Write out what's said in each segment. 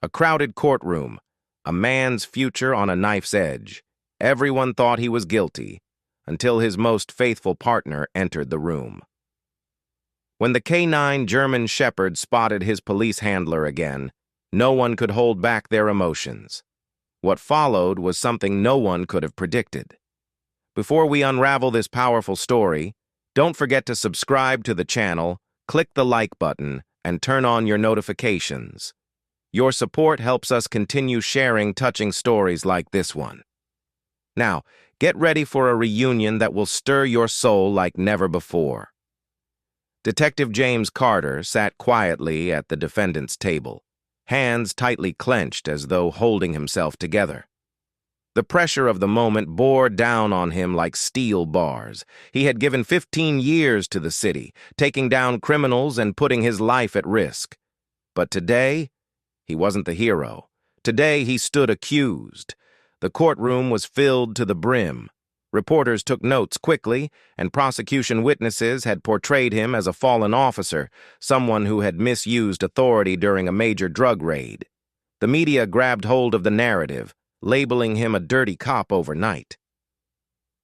A crowded courtroom, a man's future on a knife's edge. Everyone thought he was guilty, until his most faithful partner entered the room. When the K9 German Shepherd spotted his police handler again, no one could hold back their emotions. What followed was something no one could have predicted. Before we unravel this powerful story, don't forget to subscribe to the channel, click the like button, and turn on your notifications. Your support helps us continue sharing touching stories like this one. Now, get ready for a reunion that will stir your soul like never before. Detective James Carter sat quietly at the defendant's table, hands tightly clenched as though holding himself together. The pressure of the moment bore down on him like steel bars. He had given 15 years to the city, taking down criminals and putting his life at risk. But today, he wasn't the hero. Today, he stood accused. The courtroom was filled to the brim. Reporters took notes quickly, and prosecution witnesses had portrayed him as a fallen officer, someone who had misused authority during a major drug raid. The media grabbed hold of the narrative, labeling him a dirty cop overnight.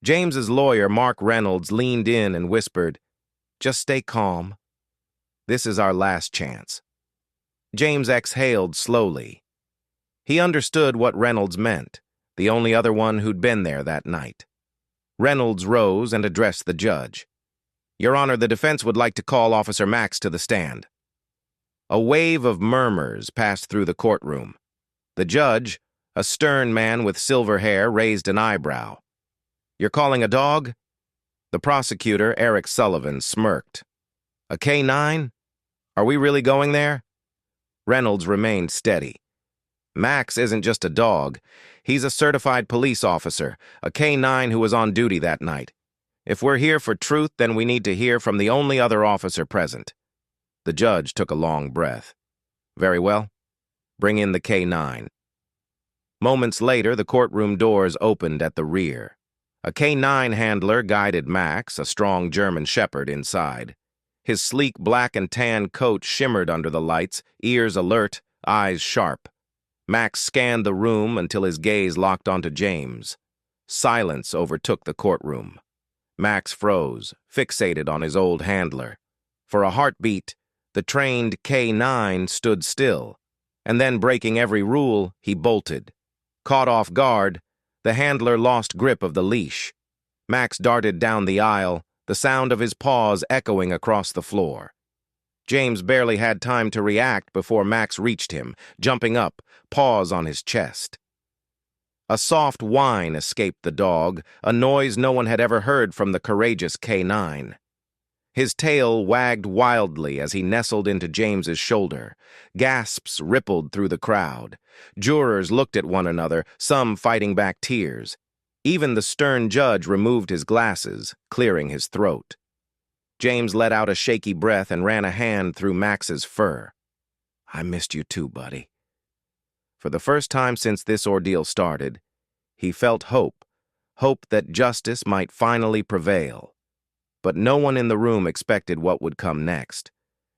James's lawyer, Mark Reynolds, leaned in and whispered, "Just stay calm. This is our last chance." James exhaled slowly. He understood what Reynolds meant, the only other one who'd been there that night. Reynolds rose and addressed the judge. "Your Honor, the defense would like to call Officer Max to the stand." A wave of murmurs passed through the courtroom. The judge, a stern man with silver hair, raised an eyebrow. "You're calling a dog?" The prosecutor, Eric Sullivan, smirked. "A K9? Are we really going there?" Reynolds remained steady. "Max isn't just a dog. He's a certified police officer, a K9 who was on duty that night. If we're here for truth, then we need to hear from the only other officer present." The judge took a long breath. "Very well. Bring in the K9. Moments later, the courtroom doors opened at the rear. A K9 handler guided Max, a strong German Shepherd, inside. His sleek black and tan coat shimmered under the lights, ears alert, eyes sharp. Max scanned the room until his gaze locked onto James. Silence overtook the courtroom. Max froze, fixated on his old handler. For a heartbeat, the trained K9 stood still, and then, breaking every rule, he bolted. Caught off guard, the handler lost grip of the leash. Max darted down the aisle, the sound of his paws echoing across the floor. James barely had time to react before Max reached him, jumping up, paws on his chest. A soft whine escaped the dog, a noise no one had ever heard from the courageous K9. His tail wagged wildly as he nestled into James's shoulder. Gasps rippled through the crowd. Jurors looked at one another, some fighting back tears. Even the stern judge removed his glasses, clearing his throat. James let out a shaky breath and ran a hand through Max's fur. "I missed you too, buddy." For the first time since this ordeal started, he felt hope that justice might finally prevail. But no one in the room expected what would come next.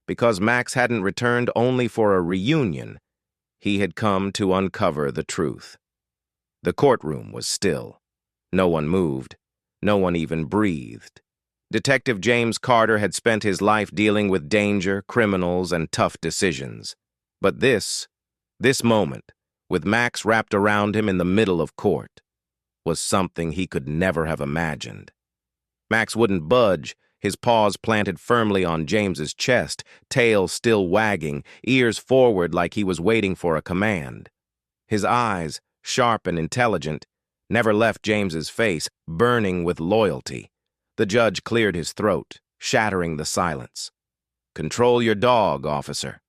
Because Max hadn't returned only for a reunion, he had come to uncover the truth. The courtroom was still. No one moved. No one even breathed. Detective James Carter had spent his life dealing with danger, criminals, and tough decisions. But this moment, with Max wrapped around him in the middle of court, was something he could never have imagined. Max wouldn't budge, his paws planted firmly on James's chest, tail still wagging, ears forward like he was waiting for a command. His eyes, sharp and intelligent, never left James's face, burning with loyalty. The judge cleared his throat, shattering the silence. "Control your dog, officer."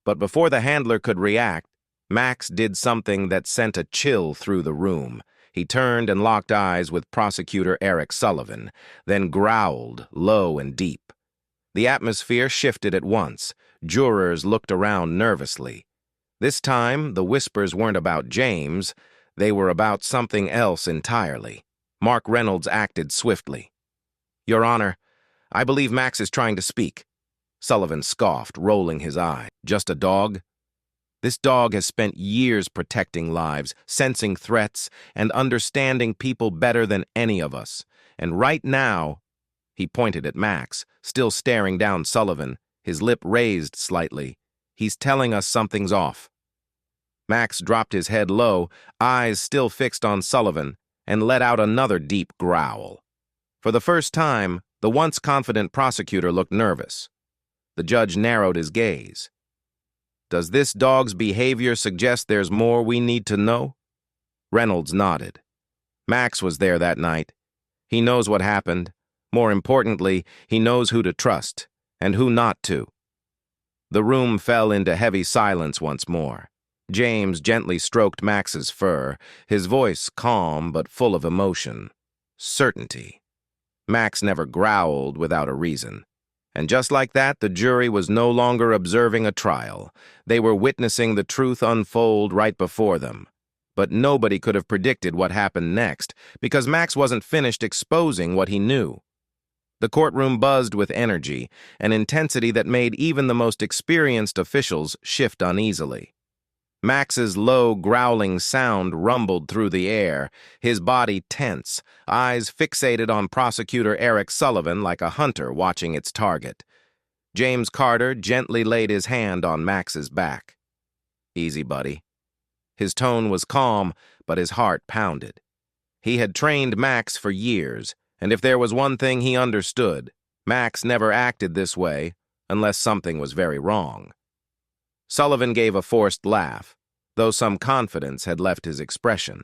But before the handler could react, Max did something that sent a chill through the room. He turned and locked eyes with prosecutor Eric Sullivan, then growled, low and deep. The atmosphere shifted at once. Jurors looked around nervously. This time, the whispers weren't about James. They were about something else entirely. Mark Reynolds acted swiftly. "Your Honor, I believe Max is trying to speak." Sullivan scoffed, rolling his eye. "Just a dog?" This dog has spent years protecting lives, sensing threats, and understanding people better than any of us. And right now, he pointed at Max, still staring down Sullivan, his lip raised slightly. He's telling us something's off. Max dropped his head low, eyes still fixed on Sullivan, and let out another deep growl. For the first time, the once confident prosecutor looked nervous. The judge narrowed his gaze. Does this dog's behavior suggest there's more we need to know? Reynolds nodded. Max was there that night. He knows what happened. More importantly, he knows who to trust and who not to. The room fell into heavy silence once more. James gently stroked Max's fur, his voice calm but full of emotion. Certainty. Max never growled without a reason. And just like that, the jury was no longer observing a trial. They were witnessing the truth unfold right before them. But nobody could have predicted what happened next, because Max wasn't finished exposing what he knew. The courtroom buzzed with energy, an intensity that made even the most experienced officials shift uneasily. Max's low, growling sound rumbled through the air, his body tense, eyes fixated on Prosecutor Eric Sullivan like a hunter watching its target. James Carter gently laid his hand on Max's back. Easy, buddy. His tone was calm, but his heart pounded. He had trained Max for years, and if there was one thing he understood, Max never acted this way unless something was very wrong. Sullivan gave a forced laugh, though some confidence had left his expression.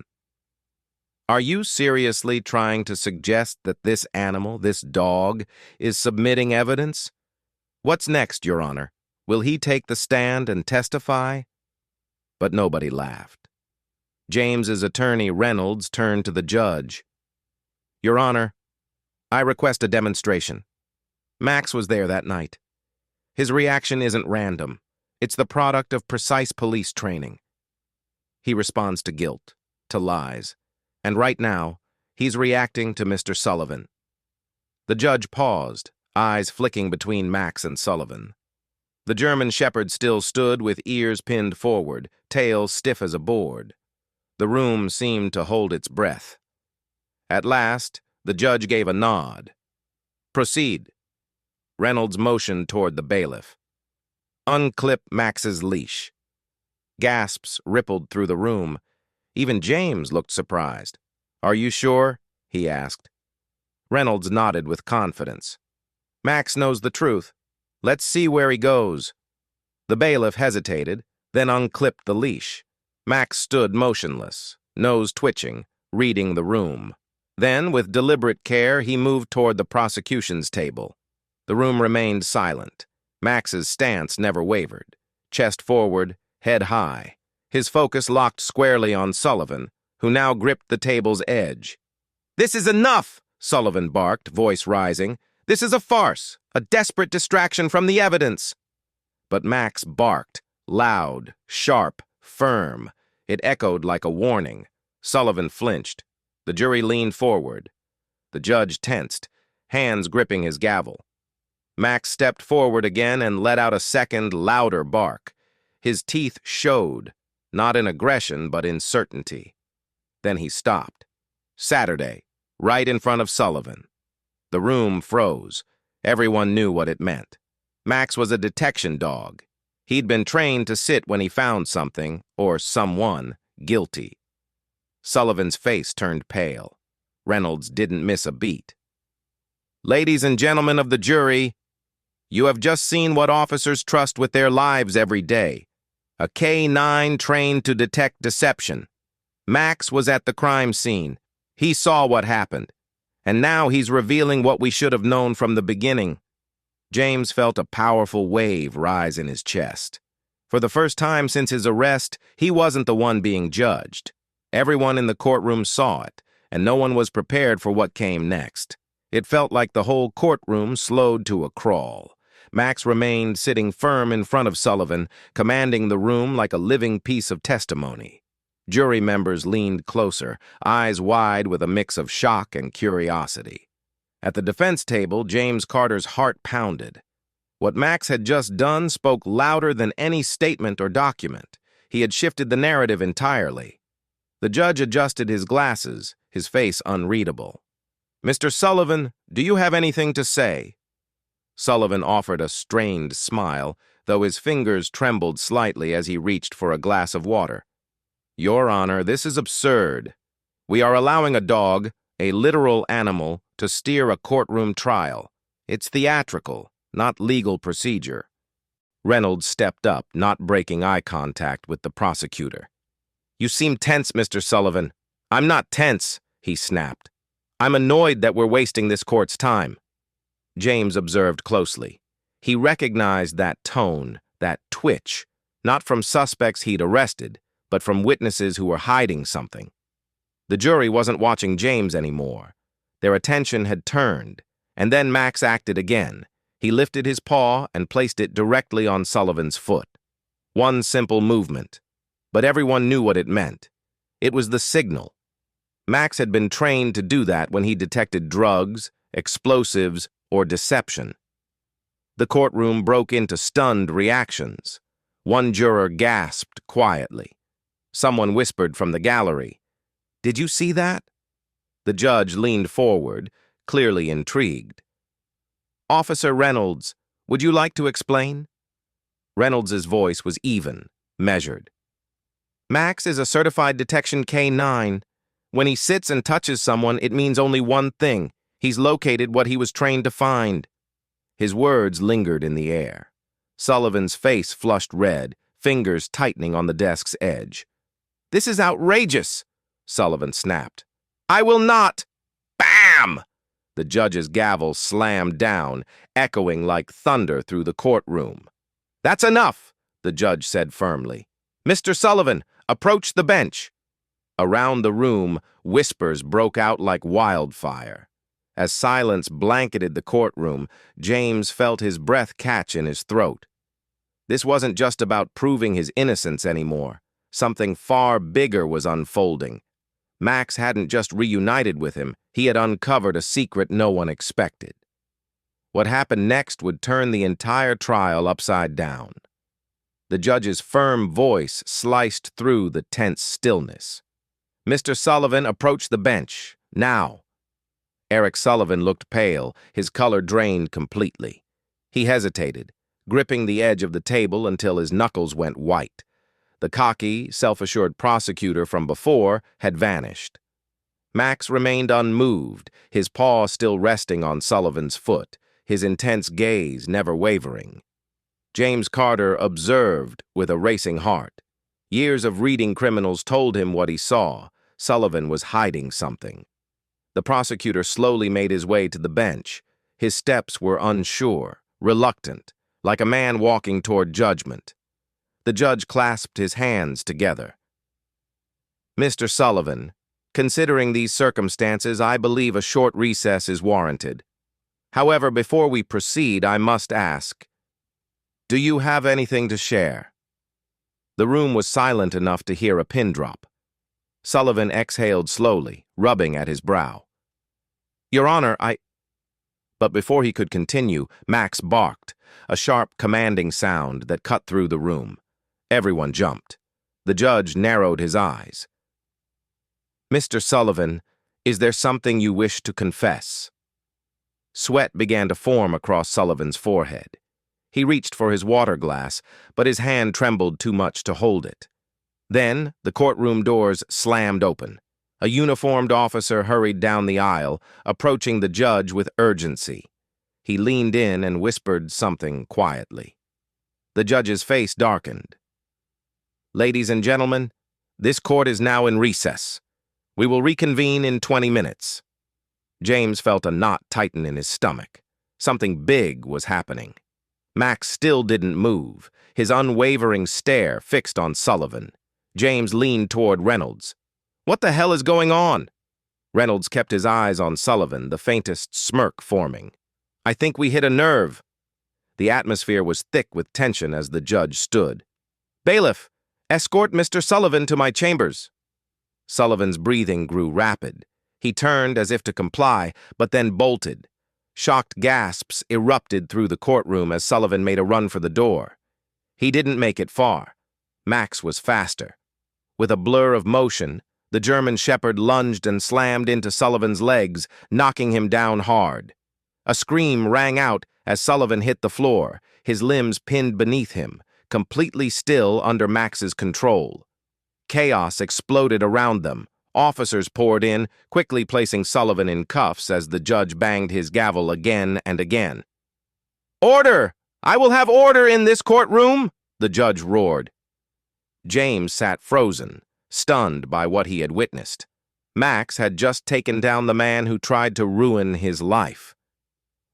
Are you seriously trying to suggest that this animal, this dog, is submitting evidence? What's next, Your Honor? Will he take the stand and testify? But nobody laughed. James's attorney, Reynolds, turned to the judge. Your Honor, I request a demonstration. Max was there that night. His reaction isn't random. It's the product of precise police training. He responds to guilt, to lies, and right now, he's reacting to Mr. Sullivan. The judge paused, eyes flicking between Max and Sullivan. The German shepherd still stood with ears pinned forward, tail stiff as a board. The room seemed to hold its breath. At last, the judge gave a nod. Proceed. Reynolds motioned toward the bailiff. Unclip Max's leash. Gasps rippled through the room. Even James looked surprised. Are you sure? He asked. Reynolds nodded with confidence. Max knows the truth. Let's see where he goes. The bailiff hesitated, then unclipped the leash. Max stood motionless, nose twitching, reading the room. Then, with deliberate care, he moved toward the prosecution's table. The room remained silent. Max's stance never wavered. Chest forward, head high. His focus locked squarely on Sullivan, who now gripped the table's edge. This is enough, Sullivan barked, voice rising. This is a farce, a desperate distraction from the evidence. But Max barked, loud, sharp, firm. It echoed like a warning. Sullivan flinched. The jury leaned forward. The judge tensed, hands gripping his gavel. Max stepped forward again and let out a second, louder bark. His teeth showed, not in aggression, but in certainty. Then he stopped. Saturday, right in front of Sullivan. The room froze. Everyone knew what it meant. Max was a detection dog. He'd been trained to sit when he found something, or someone, guilty. Sullivan's face turned pale. Reynolds didn't miss a beat. Ladies and gentlemen of the jury, you have just seen what officers trust with their lives every day. A K-9 trained to detect deception. Max was at the crime scene. He saw what happened. And now he's revealing what we should have known from the beginning. James felt a powerful wave rise in his chest. For the first time since his arrest, he wasn't the one being judged. Everyone in the courtroom saw it, and no one was prepared for what came next. It felt like the whole courtroom slowed to a crawl. Max remained sitting firm in front of Sullivan, commanding the room like a living piece of testimony. Jury members leaned closer, eyes wide with a mix of shock and curiosity. At the defense table, James Carter's heart pounded. What Max had just done spoke louder than any statement or document. He had shifted the narrative entirely. The judge adjusted his glasses, his face unreadable. "Mr. Sullivan, do you have anything to say?" Sullivan offered a strained smile, though his fingers trembled slightly as he reached for a glass of water. "Your Honor, this is absurd. We are allowing a dog, a literal animal, to steer a courtroom trial. It's theatrical, not legal procedure." Reynolds stepped up, not breaking eye contact with the prosecutor. "You seem tense, Mr. Sullivan." "I'm not tense," he snapped. "I'm annoyed that we're wasting this court's time." James observed closely. He recognized that tone, that twitch, not from suspects he'd arrested, but from witnesses who were hiding something. The jury wasn't watching James anymore. Their attention had turned, and then Max acted again. He lifted his paw and placed it directly on Sullivan's foot. One simple movement, but everyone knew what it meant. It was the signal. Max had been trained to do that when he detected drugs, explosives, or deception. The courtroom broke into stunned reactions. One juror gasped quietly. Someone whispered from the gallery, "Did you see that?" The judge leaned forward, clearly intrigued. "Officer Reynolds, would you like to explain?" Reynolds's voice was even, measured. "Max is a certified detection K9. When he sits and touches someone, it means only one thing. He's located what he was trained to find." His words lingered in the air. Sullivan's face flushed red, fingers tightening on the desk's edge. "This is outrageous," Sullivan snapped. "I will not." Bam! The judge's gavel slammed down, echoing like thunder through the courtroom. "That's enough," the judge said firmly. "Mr. Sullivan, approach the bench." Around the room, whispers broke out like wildfire. As silence blanketed the courtroom, James felt his breath catch in his throat. This wasn't just about proving his innocence anymore. Something far bigger was unfolding. Max hadn't just reunited with him, he had uncovered a secret no one expected. What happened next would turn the entire trial upside down. The judge's firm voice sliced through the tense stillness. "Mr. Sullivan, approach the bench. Now." Eric Sullivan looked pale, his color drained completely. He hesitated, gripping the edge of the table until his knuckles went white. The cocky, self-assured prosecutor from before had vanished. Max remained unmoved, his paw still resting on Sullivan's foot, his intense gaze never wavering. James Carter observed with a racing heart. Years of reading criminals told him what he saw. Sullivan was hiding something. The prosecutor slowly made his way to the bench. His steps were unsure, reluctant, like a man walking toward judgment. The judge clasped his hands together. "Mr. Sullivan, considering these circumstances, I believe a short recess is warranted. However, before we proceed, I must ask, do you have anything to share?" The room was silent enough to hear a pin drop. Sullivan exhaled slowly, rubbing at his brow. "Your Honor, I—" But before he could continue, Max barked, a sharp, commanding sound that cut through the room. Everyone jumped. The judge narrowed his eyes. "Mr. Sullivan, is there something you wish to confess?" Sweat began to form across Sullivan's forehead. He reached for his water glass, but his hand trembled too much to hold it. Then, the courtroom doors slammed open. A uniformed officer hurried down the aisle, approaching the judge with urgency. He leaned in and whispered something quietly. The judge's face darkened. "Ladies and gentlemen, this court is now in recess. We will reconvene in 20 minutes. James felt a knot tighten in his stomach. Something big was happening. Max still didn't move, his unwavering stare fixed on Sullivan. James leaned toward Reynolds. "What the hell is going on?" Reynolds kept his eyes on Sullivan, the faintest smirk forming. "I think we hit a nerve." The atmosphere was thick with tension as the judge stood. "Bailiff, escort Mr. Sullivan to my chambers." Sullivan's breathing grew rapid. He turned as if to comply, but then bolted. Shocked gasps erupted through the courtroom as Sullivan made a run for the door. He didn't make it far. Max was faster. With a blur of motion, the German shepherd lunged and slammed into Sullivan's legs, knocking him down hard. A scream rang out as Sullivan hit the floor, his limbs pinned beneath him, completely still under Max's control. Chaos exploded around them. Officers poured in, quickly placing Sullivan in cuffs as the judge banged his gavel again and again. "Order! I will have order in this courtroom!" the judge roared. James sat frozen, stunned by what he had witnessed. Max had just taken down the man who tried to ruin his life.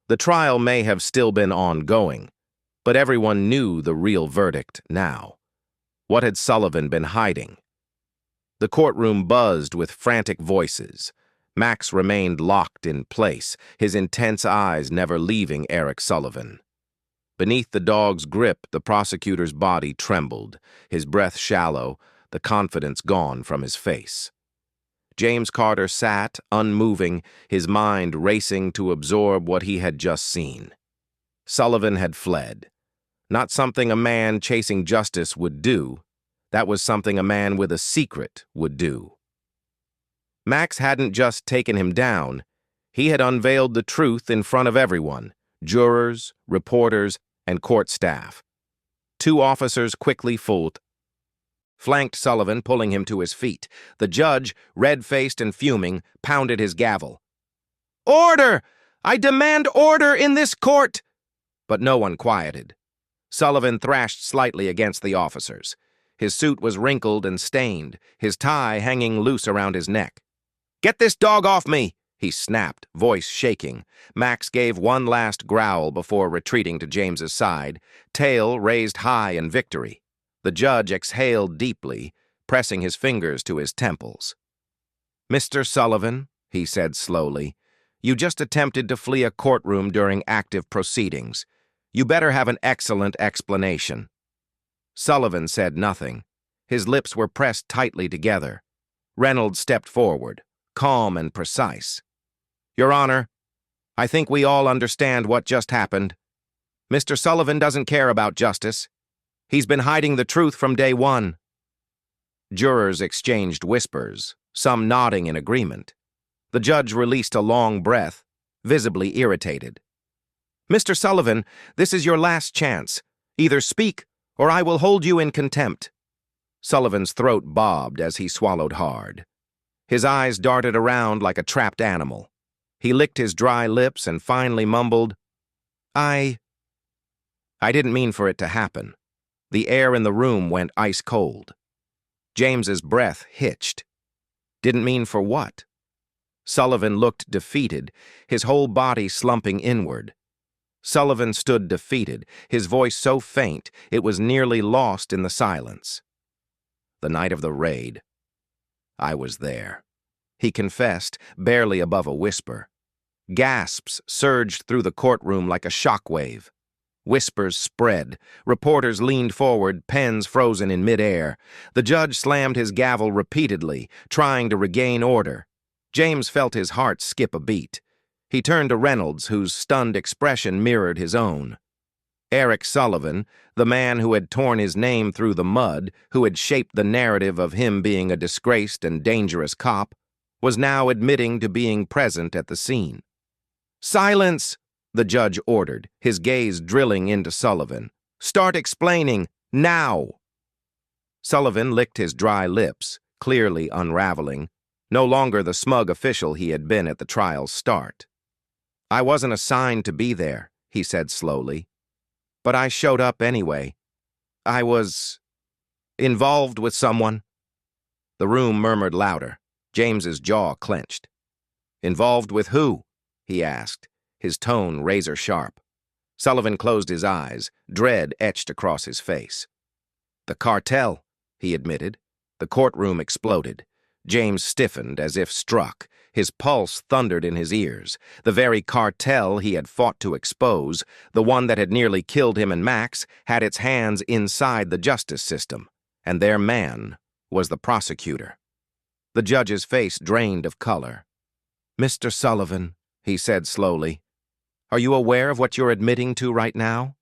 The trial may have still been ongoing, but everyone knew the real verdict now. What had Sullivan been hiding? The courtroom buzzed with frantic voices. Max remained locked in place, his intense eyes never leaving Eric Sullivan. Beneath the dog's grip, the prosecutor's body trembled, his breath shallow, the confidence gone from his face. James Carter sat, unmoving, his mind racing to absorb what he had just seen. Sullivan had fled. Not something a man chasing justice would do. That was something a man with a secret would do. Max hadn't just taken him down. He had unveiled the truth in front of everyone, jurors, reporters, and court staff. Two officers quickly flanked Sullivan, pulling him to his feet. The judge, red-faced and fuming, pounded his gavel. "Order! I demand order in this court!" But no one quieted. Sullivan thrashed slightly against the officers. His suit was wrinkled and stained, his tie hanging loose around his neck. "Get this dog off me!" he snapped, voice shaking. Max gave one last growl before retreating to James's side, tail raised high in victory. The judge exhaled deeply, pressing his fingers to his temples. "Mr. Sullivan," he said slowly, "you just attempted to flee a courtroom during active proceedings. You better have an excellent explanation." Sullivan said nothing. His lips were pressed tightly together. Reynolds stepped forward, calm and precise. "Your Honor, I think we all understand what just happened. Mr. Sullivan doesn't care about justice. He's been hiding the truth from day one." Jurors exchanged whispers, some nodding in agreement. The judge released a long breath, visibly irritated. "Mr. Sullivan, this is your last chance. Either speak, or I will hold you in contempt." Sullivan's throat bobbed as he swallowed hard. His eyes darted around like a trapped animal. He licked his dry lips and finally mumbled, I didn't mean for it to happen." The air in the room went ice cold. James's breath hitched. Didn't mean for what? Sullivan looked defeated, his whole body slumping inward. Sullivan stood defeated, his voice so faint it was nearly lost in the silence. "The night of the raid. I was there," he confessed, barely above a whisper. Gasps surged through the courtroom like a shockwave. Whispers spread. Reporters leaned forward, pens frozen in midair. The judge slammed his gavel repeatedly, trying to regain order. James felt his heart skip a beat. He turned to Reynolds, whose stunned expression mirrored his own. Eric Sullivan, the man who had torn his name through the mud, who had shaped the narrative of him being a disgraced and dangerous cop, was now admitting to being present at the scene. "Silence!" the judge ordered, his gaze drilling into Sullivan. "Start explaining, now!" Sullivan licked his dry lips, clearly unraveling, no longer the smug official he had been at the trial's start. "I wasn't assigned to be there," he said slowly. "But I showed up anyway. I was involved with someone." The room murmured louder. James's jaw clenched. "Involved with who?" he asked, his tone razor-sharp. Sullivan closed his eyes, dread etched across his face. "The cartel," he admitted. The courtroom exploded. James stiffened as if struck. His pulse thundered in his ears. The very cartel he had fought to expose, the one that had nearly killed him and Max, had its hands inside the justice system, and their man was the prosecutor. The judge's face drained of color. "Mr. Sullivan," he said slowly, "are you aware of what you're admitting to right now?"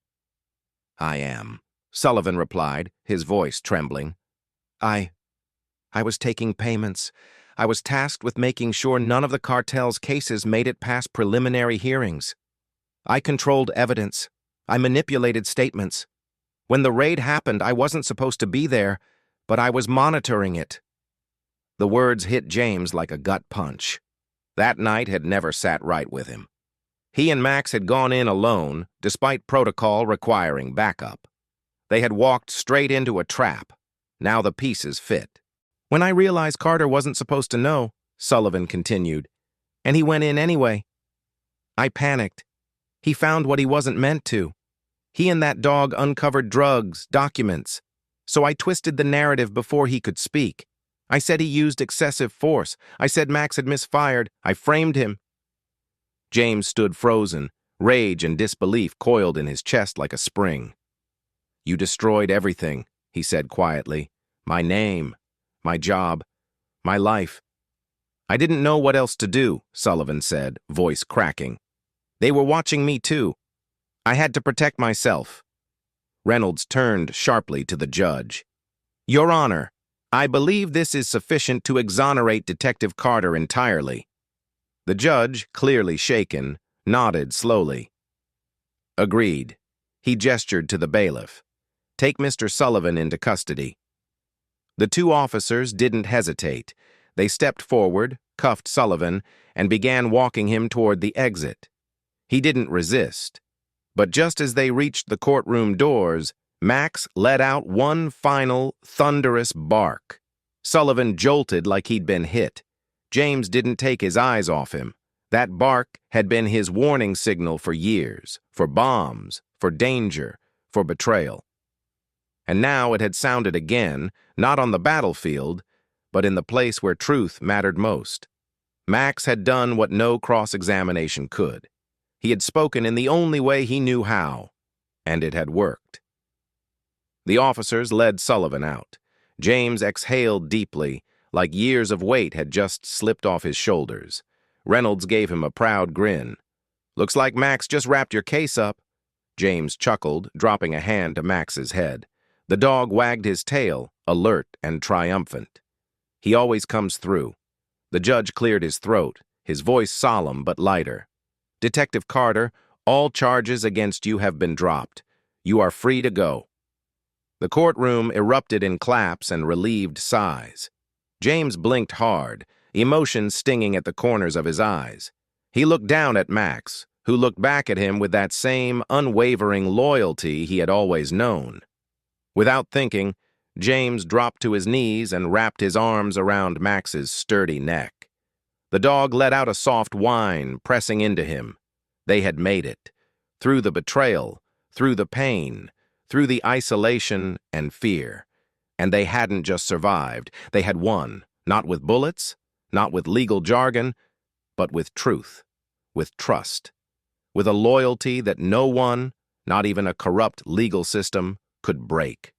"I am," Sullivan replied, his voice trembling. I was taking payments. I was tasked with making sure none of the cartel's cases made it past preliminary hearings. I controlled evidence. I manipulated statements. When the raid happened, I wasn't supposed to be there, but I was monitoring it. The words hit James like a gut punch. That night had never sat right with him. He and Max had gone in alone, despite protocol requiring backup. They had walked straight into a trap. Now the pieces fit. When I realized Carter wasn't supposed to know, Sullivan continued, and he went in anyway. I panicked. He found what he wasn't meant to. He and that dog uncovered drugs, documents. So I twisted the narrative before he could speak. I said he used excessive force. I said Max had misfired. I framed him. James stood frozen, rage and disbelief coiled in his chest like a spring. You destroyed everything, he said quietly. My name, my job, my life. I didn't know what else to do, Sullivan said, voice cracking. They were watching me too. I had to protect myself. Reynolds turned sharply to the judge. Your Honor, I believe this is sufficient to exonerate Detective Carter entirely. The judge, clearly shaken, nodded slowly. Agreed. He gestured to the bailiff. Take Mr. Sullivan into custody. The two officers didn't hesitate. They stepped forward, cuffed Sullivan, and began walking him toward the exit. He didn't resist. But just as they reached the courtroom doors, Max let out one final, thunderous bark. Sullivan jolted like he'd been hit. James didn't take his eyes off him. That bark had been his warning signal for years, for bombs, for danger, for betrayal. And now it had sounded again, not on the battlefield, but in the place where truth mattered most. Max had done what no cross-examination could. He had spoken in the only way he knew how, and it had worked. The officers led Sullivan out. James exhaled deeply, like years of weight had just slipped off his shoulders. Reynolds gave him a proud grin. Looks like Max just wrapped your case up. James chuckled, dropping a hand to Max's head. The dog wagged his tail, alert and triumphant. He always comes through. The judge cleared his throat, his voice solemn but lighter. Detective Carter, all charges against you have been dropped. You are free to go. The courtroom erupted in claps and relieved sighs. James blinked hard, emotion stinging at the corners of his eyes. He looked down at Max, who looked back at him with that same unwavering loyalty he had always known. Without thinking, James dropped to his knees and wrapped his arms around Max's sturdy neck. The dog let out a soft whine, pressing into him. They had made it. Through the betrayal, through the pain, through the isolation and fear. And they hadn't just survived. They had won, not with bullets, not with legal jargon, but with truth, with trust, with a loyalty that no one, not even a corrupt legal system, could break.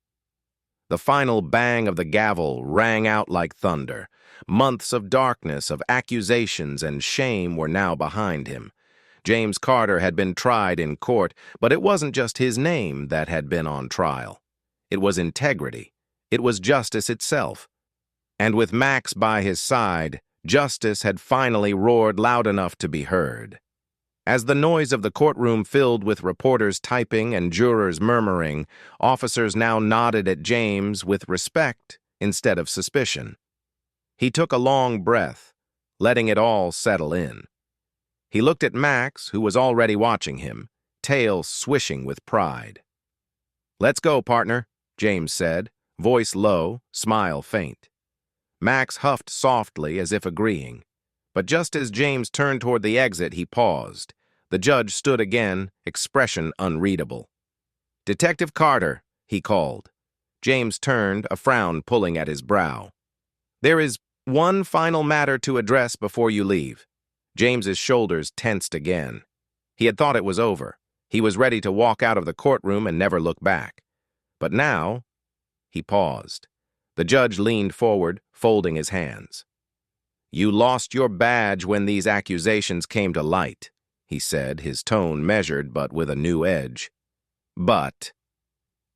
The final bang of the gavel rang out like thunder. Months of darkness, of accusations and shame were now behind him. James Carter had been tried in court, but it wasn't just his name that had been on trial. It was integrity. It was justice itself. And with Max by his side, justice had finally roared loud enough to be heard. As the noise of the courtroom filled with reporters typing and jurors murmuring, officers now nodded at James with respect instead of suspicion. He took a long breath, letting it all settle in. He looked at Max, who was already watching him, tail swishing with pride. "Let's go, partner," James said, voice low, smile faint. Max huffed softly as if agreeing. But just as James turned toward the exit, he paused. The judge stood again, expression unreadable. "Detective Carter," he called. James turned, a frown pulling at his brow. "There is one final matter to address before you leave." James's shoulders tensed again. He had thought it was over. He was ready to walk out of the courtroom and never look back. But now, he paused. The judge leaned forward, folding his hands. "You lost your badge when these accusations came to light," he said, his tone measured but with a new edge. "But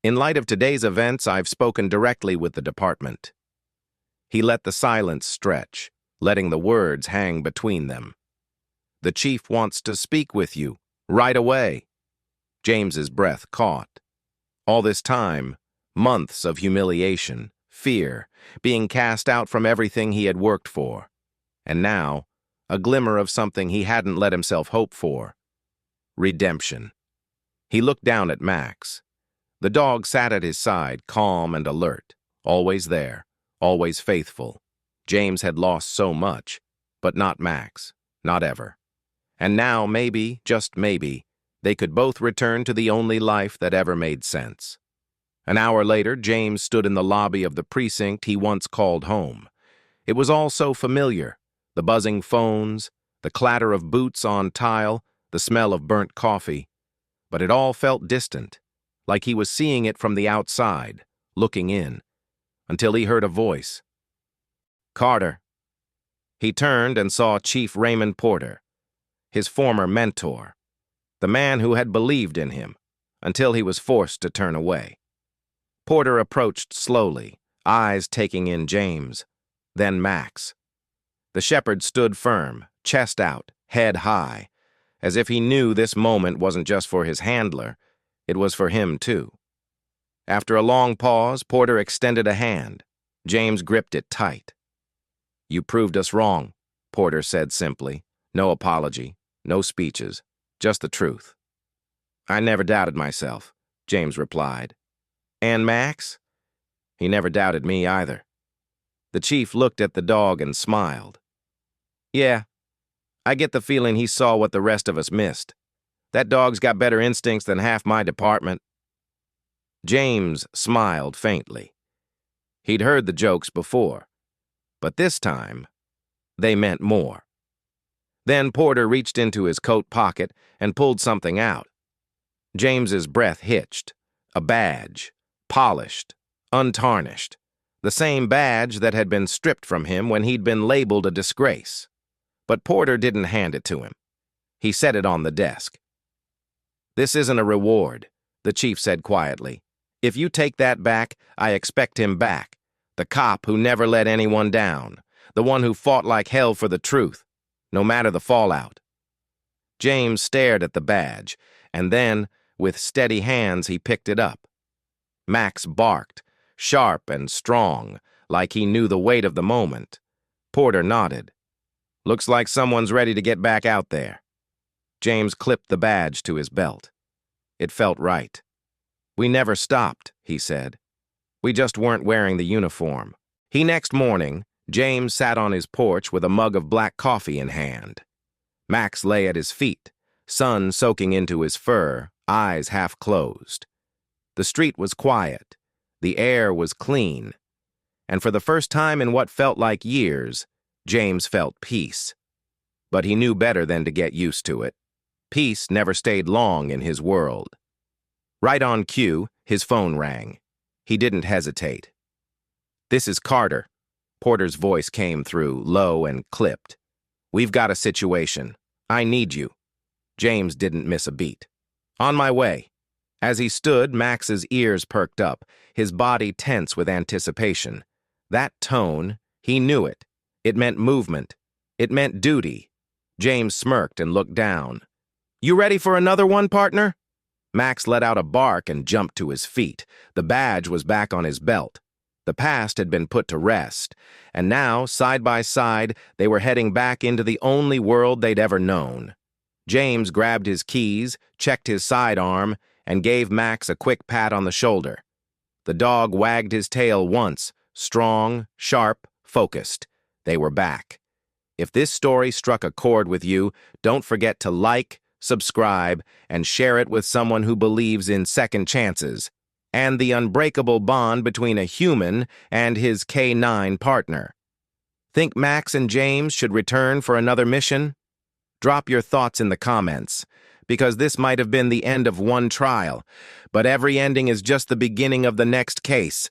In light of today's events, I've spoken directly with the department. He let the silence stretch, letting the words hang between them. The chief wants to speak with you, right away. James's breath caught. All this time, months of humiliation, fear, being cast out from everything he had worked for. And now, a glimmer of something he hadn't let himself hope for. Redemption. He looked down at Max. The dog sat at his side, calm and alert, always there, always faithful. James had lost so much, but not Max, not ever. And now, maybe, just maybe, they could both return to the only life that ever made sense. An hour later, James stood in the lobby of the precinct he once called home. It was all so familiar. The buzzing phones, the clatter of boots on tile, the smell of burnt coffee. But it all felt distant, like he was seeing it from the outside, looking in, until he heard a voice. "Carter." He turned and saw Chief Raymond Porter, his former mentor, the man who had believed in him, until he was forced to turn away. Porter approached slowly, eyes taking in James, then Max. The shepherd stood firm, chest out, head high, as if he knew this moment wasn't just for his handler, it was for him too. After a long pause, Porter extended a hand. James gripped it tight. "You proved us wrong," Porter said simply. No apology, no speeches, just the truth. "I never doubted myself," James replied. "And Max?" "He never doubted me either." The chief looked at the dog and smiled. "Yeah, I get the feeling he saw what the rest of us missed. That dog's got better instincts than half my department." James smiled faintly. He'd heard the jokes before, but this time, they meant more. Then Porter reached into his coat pocket and pulled something out. James's breath hitched. A badge, polished, untarnished. The same badge that had been stripped from him when he'd been labeled a disgrace. But Porter didn't hand it to him. He set it on the desk. "This isn't a reward," the chief said quietly. "If you take that back, I expect him back. The cop who never let anyone down. The one who fought like hell for the truth, no matter the fallout." James stared at the badge, and then, with steady hands, he picked it up. Max barked, sharp and strong, like he knew the weight of the moment. Porter nodded. "Looks like someone's ready to get back out there." James clipped the badge to his belt. It felt right. "We never stopped," he said. "We just weren't wearing the uniform." Next morning, James sat on his porch with a mug of black coffee in hand. Max lay at his feet, sun soaking into his fur, eyes half closed. The street was quiet. The air was clean. And for the first time in what felt like years, James felt peace. But he knew better than to get used to it. Peace never stayed long in his world. Right on cue, his phone rang. He didn't hesitate. "This is Carter." Porter's voice came through, low and clipped. "We've got a situation. I need you." James didn't miss a beat. "On my way." As he stood, Max's ears perked up, his body tense with anticipation. That tone, he knew it. It meant movement. It meant duty. James smirked and looked down. "You ready for another one, partner?" Max let out a bark and jumped to his feet. The badge was back on his belt. The past had been put to rest, and now, side by side, they were heading back into the only world they'd ever known. James grabbed his keys, checked his sidearm, and gave Max a quick pat on the shoulder. The dog wagged his tail once, strong, sharp, focused. They were back. If this story struck a chord with you, don't forget to like, subscribe, and share it with someone who believes in second chances and the unbreakable bond between a human and his K9 partner. Think Max and James should return for another mission? Drop your thoughts in the comments, because this might have been the end of one trial, but every ending is just the beginning of the next case.